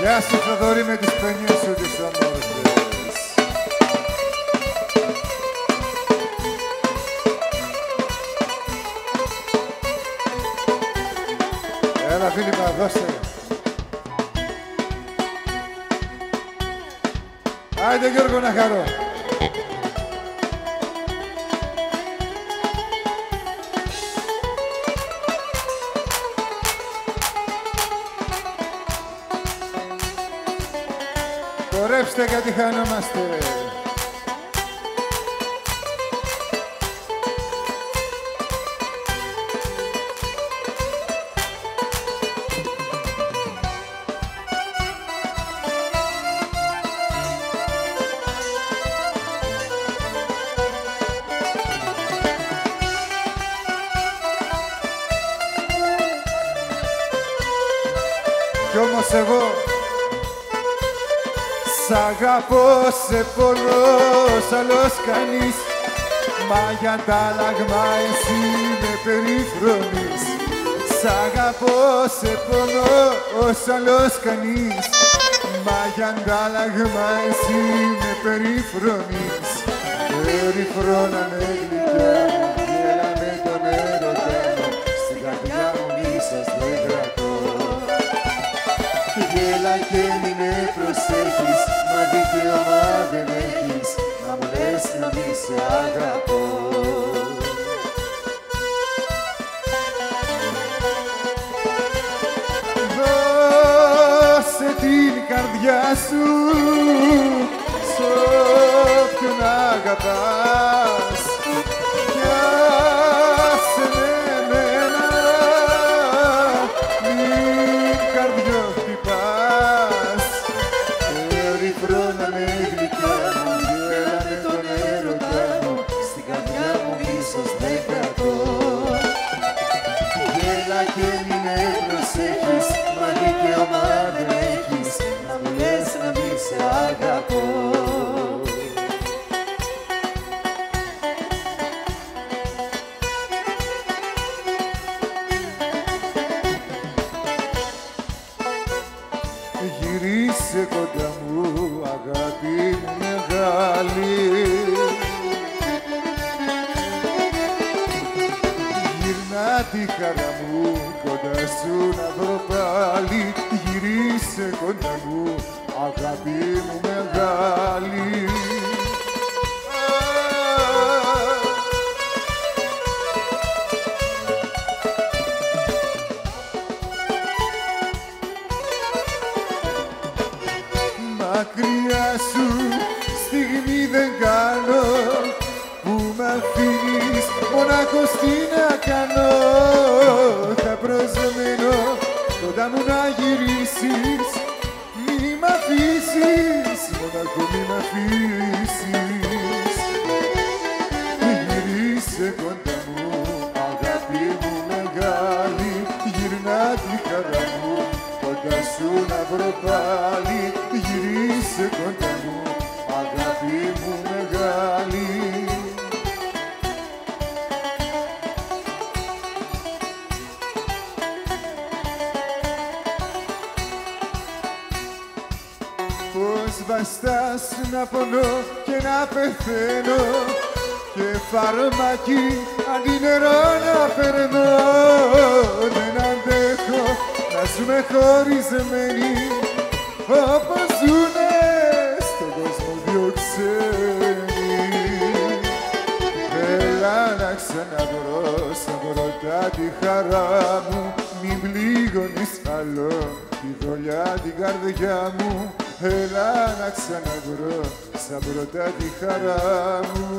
Γεια σου Θοδωρή με τις παινιές σου τις όμορφες. Έλα Φίλιππα, δώστε. Άιντε Γιώργο να χαρώ. Χορέψτε γιατί χανόμαστε. Κι όμως εγώ σ' αγαπώ, σε πονώ, σ' άλλος κανείς. Μα για αντάλλαγμα εσύ με περιφρονείς. Σ' αγαπώ, σε πονώ, σ' άλλος κανείς. Μα για αντάλλαγμα εσύ με περιφρονείς. Περιφρόναμε γλυκιά μου, γέλα με τον έρωτα μου. Στην καρδιά μου ίσως δεν κρατώ. Γέλα και μη με προσέχεις, μα δικαίωμα δεν έχεις να μου λες να μη σε αγαπώ. Δώσε την καρδιά σου σ' όποιον αγαπάς κι άσε με εμένα, μην καρδιοχτυπάς. Περιφρόναμε γλυκιά μου, γέλα με τον έρωτα μου. Στην καρδιά μου ίσως δεν κρατώ. Γέλα και μη με προσέχεις, μα δικαίωμα δεν έχεις να μου λες να μη σε αγαπώ. Γυρίσε κοντά μου, αγάπη μου μεγάλη. Γυρνά τη χαρά μου, κοντά σου να βρω πάλι. Γυρίσε κοντά μου, αγάπη μου μεγάλη. Μακριά σου στιγμή δεν κάνω, που μ' αφήνεις μονάχος τι να κάνω. Θα προσμένω κοντά μου να γυρίσεις, μη μ' αφήσεις, μονάχο μη μ' αφήσεις. Γυρίσε κοντά μου, αγάπη μου μεγάλη. Γυρνά τη χαρά μου, κοντά σου να βρω πάλι. Γυρίσε κοντά μου, αγάπη μου μεγάλη. Πώς βαστάς να πονώ και να πεθαίνω και φαρμακί αντί νερό να περνώ. Δεν αντέχω να ζούμε χωρισμένοι όπως ζουνε στον κόσμο δυο ξένοι. Έλα να ξαναβρω σαν πρώτα τη χαρά μου. Μην πληγώνεις άλλο τη δολιά την καρδιά μου. Έλα να ξαναβρω σαν πρώτα τη χαρά μου.